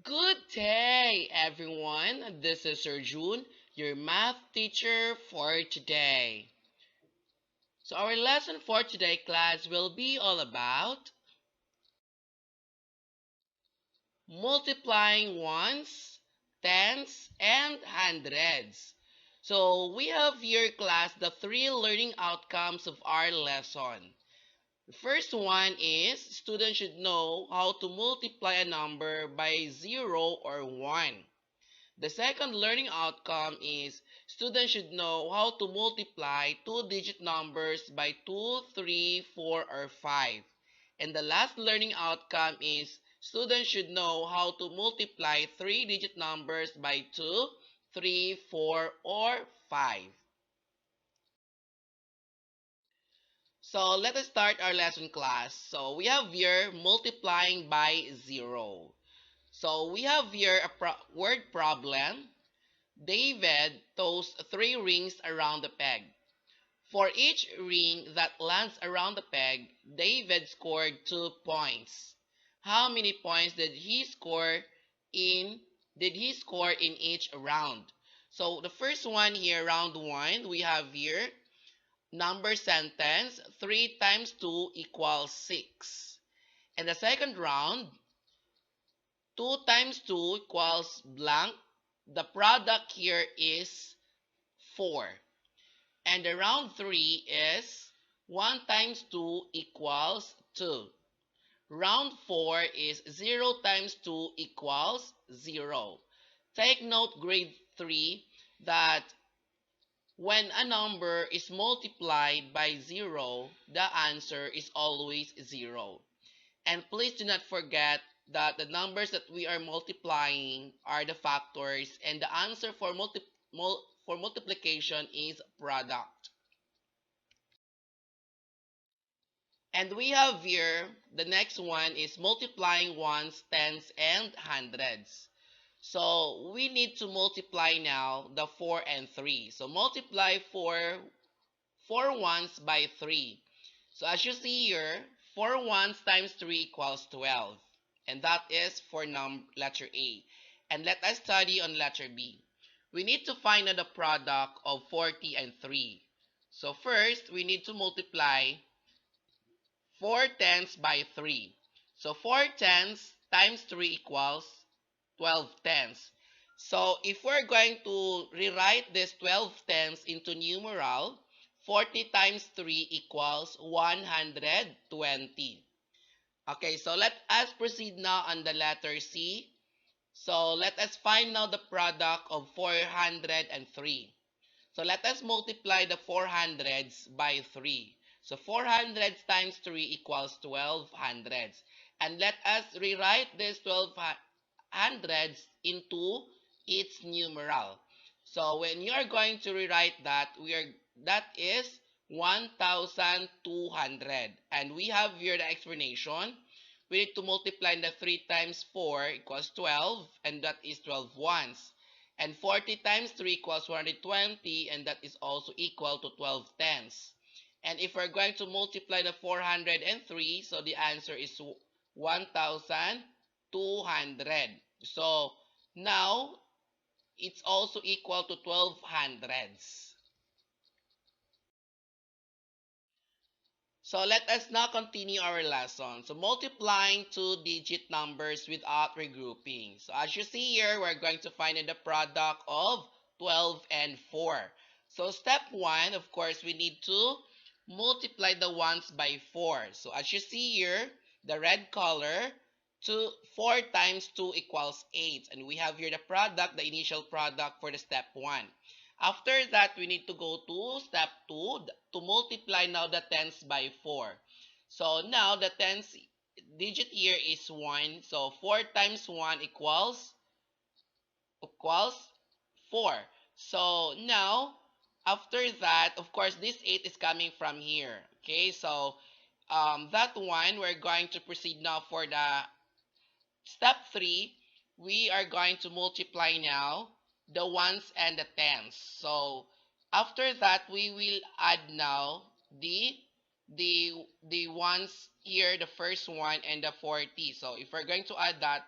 Good day, everyone. This is Sir June, your math teacher for today. So, our lesson for today, class, will be all about multiplying ones, tens, and hundreds. So, we have here, class, the three learning outcomes of our lesson. The first one is students should know how to multiply a number by 0 or 1. The second learning outcome is students should know how to multiply two-digit numbers by 2, 3, 4, or 5. And the last learning outcome is students should know how to multiply three-digit numbers by 2, 3, 4, or 5. So let us start our lesson, class. So we have here multiplying by 0. So we have here a word problem. David tossed three rings around the peg. For each ring that lands around the peg, David scored 2 points. How many points in did he score in each round? So the first one here, round 1, we have here number sentence 3 times 2 equals 6. And the second round, 2 times 2 equals blank. The product here is 4. And the round 3 is 1 times 2 equals 2. Round 4 is 0 times 2 equals 0. Take note, grade 3, that when a number is multiplied by 0, the answer is always 0. And please do not forget that the numbers that we are multiplying are the factors, and the answer for multiplication is product. And we have here, the next one is multiplying ones, tens, and hundreds. So we need to multiply now the 4 and 3. So multiply 4 ones by 3. So as you see here, 4 ones times 3 equals 12. And that is for letter A. And let us study on letter B. We need to find the product of 40 and 3. So first, we need to multiply 4 tenths by 3. So 4 tenths times 3 equals 12 tenths. So if we're going to rewrite this 12 tenths into numeral, 40 times 3 equals 120. Okay, so let us proceed now on the letter C. So let us find now the product of 403. So let us multiply the 400s by 3. So 400 times 3 equals 1200. And let us rewrite this 1200 into its numeral. So when you are going to rewrite that, that is 1200. And we have here the explanation. We need to multiply the 3 times 4 equals 12, and that is 12 ones. And 40 times 3 equals 120, and that is also equal to 12 tenths. And if we're going to multiply the 403, so the answer is 1,200. So now it's also equal to 12 hundreds. So let us now continue our lesson. So multiplying two-digit numbers without regrouping. So as you see here, we're going to find the product of 12 and 4. So step 1, of course, we need to multiply the ones by 4. So as you see here, the red color, 4 times 2 equals 8. And we have here the product, the initial product for the step 1. After that, we need to go to step 2 to multiply now the tens by 4. So now the tens digit here is 1. So 4 times 1 equals 4. So now, after that, of course, this 8 is coming from here. Okay, so that one, we're going to proceed now for the step 3. We are going to multiply now the ones and the tens. So after that, we will add now the ones here, the first one and the 40. So if we're going to add that,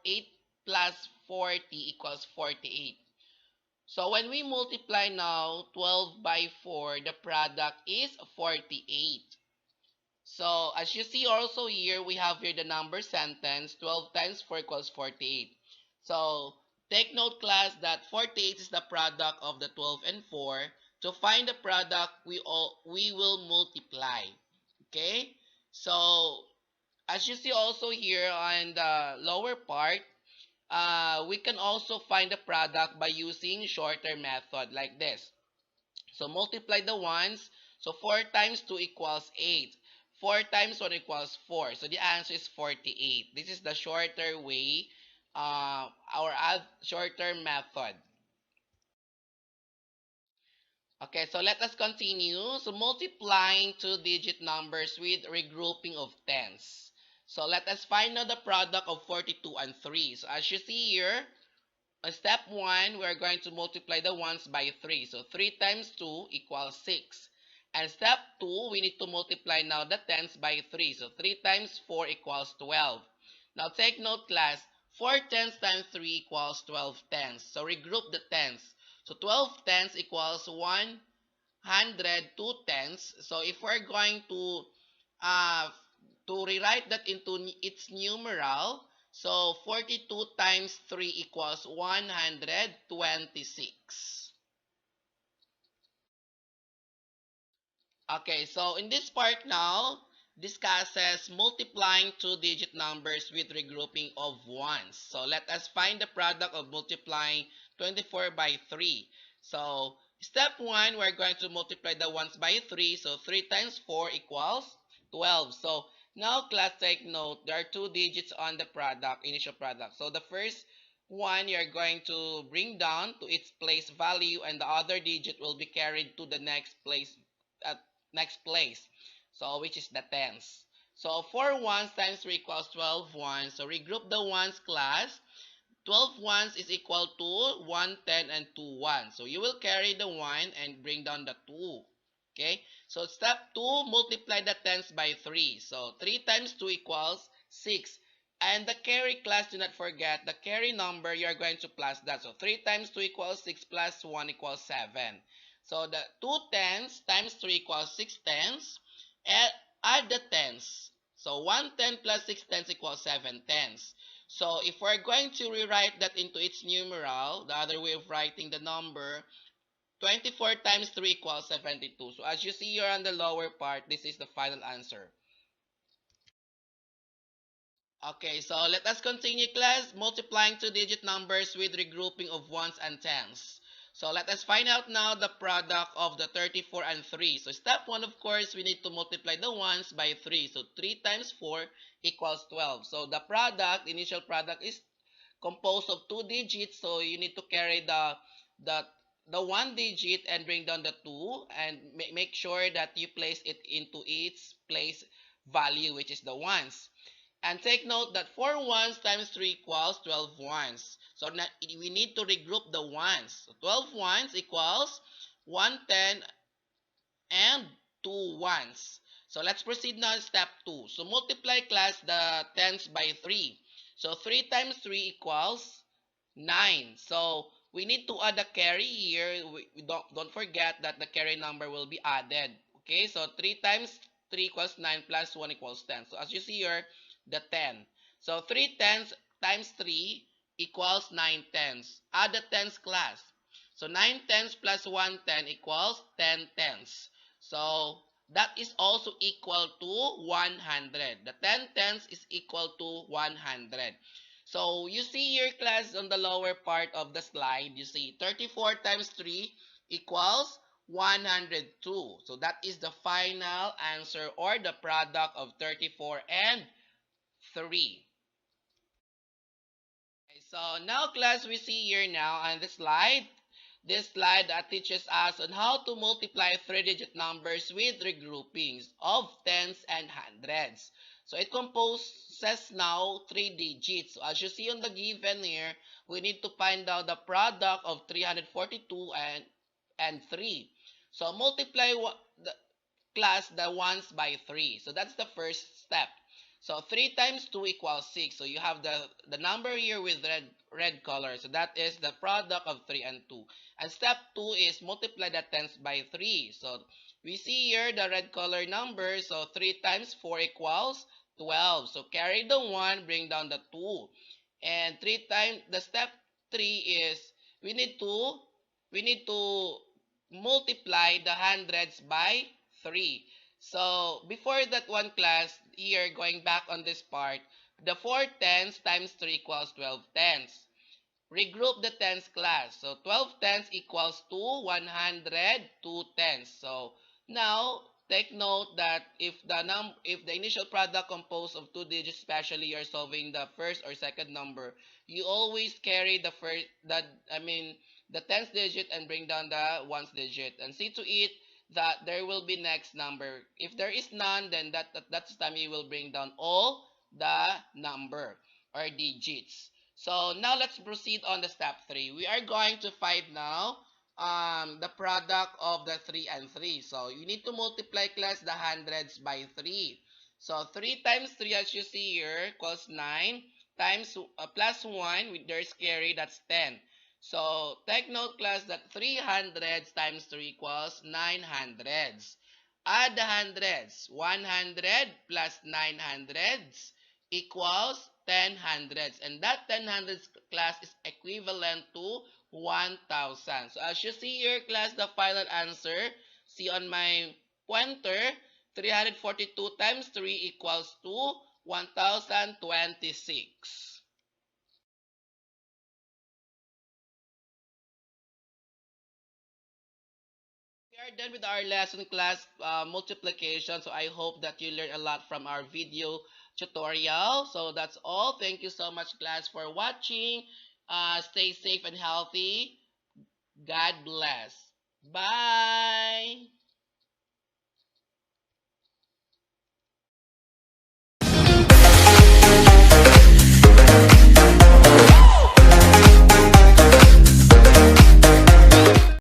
8 plus 40 equals 48. So when we multiply now 12 by 4, the product is 48. So as you see also here, we have here the number sentence, 12 times 4 equals 48. So take note class that 48 is the product of the 12 and 4. To find the product, we will multiply. Okay? So as you see also here on the lower part, we can also find the product by using shorter method like this. So multiply the ones. So 4 times 2 equals 8. 4 times 1 equals 4. So the answer is 48. This is the shorter way, our shorter method. Okay, so let us continue. So multiplying two-digit numbers with regrouping of tens. So let us find out the product of 42 and 3. So as you see here, on step 1, we are going to multiply the ones by 3. So 3 times 2 equals 6. And step 2, we need to multiply now the tens by 3. So 3 times 4 equals 12. Now take note class, 4 tens times 3 equals 12 tens. So regroup the tens. So 12 tens equals 102 tens. So if we're going uh, to rewrite that into its numeral, so 42 times 3 equals 126. Okay, so in this part now, discusses multiplying two-digit numbers with regrouping of ones. So let us find the product of multiplying 24 by 3. So step 1, we're going to multiply the ones by 3. So 3 times 4 equals 12. So now class, take note, there are two digits on the product, initial product. So the first one you're going to bring down to its place value, and the other digit will be carried to the next place, so which is the tens. So 4 ones times 3 equals 12 ones. So regroup the ones class. 12 ones is equal to 1 10 and 2 1. So you will carry the 1 and bring down the 2. Okay, so step 2, multiply the tens by 3. So 3 times 2 equals 6. And the carry class, do not forget, the carry number, you are going to plus that. So 3 times 2 equals 6 plus 1 equals 7. So the 2 tens times 3 equals 6 tens. Add the tens. So 1 10 plus 6 tens equals 7 tens. So if we're going to rewrite that into its numeral, the other way of writing the number, 24 times 3 equals 72. So as you see here on the lower part, this is the final answer. Okay, so let us continue class, multiplying two-digit numbers with regrouping of ones and tens. So let us find out now the product of the 34 and 3. So step 1, of course, we need to multiply the ones by 3. So 3 times 4 equals 12. So the product, initial product, is composed of two digits. So you need to carry the one digit and bring down the 2, and make sure that you place it into its place value, which is the ones. And take note that 4 ones times 3 equals 12 ones. So we need to regroup the ones. So 12 ones equals 110 and 2 ones. So let's proceed now to step 2. So multiply class the tens by 3. So 3 times 3 equals 9. So we need to add a carry here. We don't forget that the carry number will be added. Okay, so 3 times 3 equals 9 plus 1 equals 10. So as you see here, the 10. So 3 tens times 3 equals 9 tens. Add the tens class. So 9 tens plus 1 10 equals 10 tens. So that is also equal to 100. The 10 tens is equal to 100. So you see here class on the lower part of the slide, you see 34 times 3 equals 102. So that is the final answer or the product of 34 and 3. Okay, so now class, we see here now on the slide, this slide that teaches us on how to multiply three-digit numbers with regroupings of tens and hundreds. So it composes now three digits. So as you see on the given here, we need to find out the product of 342 and 3. So multiply the ones by 3. So that's the first step. So 3 times 2 equals 6. So you have the number here with red color. So that is the product of 3 and 2. And step 2 is multiply the tens by 3. So we see here the red color number. So 3 times 4 equals 12. So carry the 1, bring down the 2. And 3 times the step 3 is we need to multiply the hundreds by 3. So before that one class, here going back on this part, the 4 tens times 3 equals 12 tens. Regroup the tens class. So 12 tens equals to 100 2 tens. So now take note that if the initial product composed of two digits, especially you're solving the first or second number, you always carry the tens digit and bring down the ones digit and see to it that there will be next number. If there is none, then that's the time you will bring down all the number or digits. So now let's proceed on the step 3. We are going to find now the product of the 3 and 3. So you need to multiply class the hundreds by 3. So 3 times 3 as you see here equals 9 times plus 1 with there's carry, that's 10. So take note class that 300 times 3 equals 900. Add the hundreds. 100 plus 900 equals 10 hundreds. And that 10 hundreds class is equivalent to 1,000. So as you see here class, the final answer, see on my pointer, 342 times 3 equals to 1,026. We are done with our lesson class multiplication. So I hope that you learned a lot from our video tutorial. So that's all. Thank you so much class for watching. Stay safe and healthy. God bless. Bye.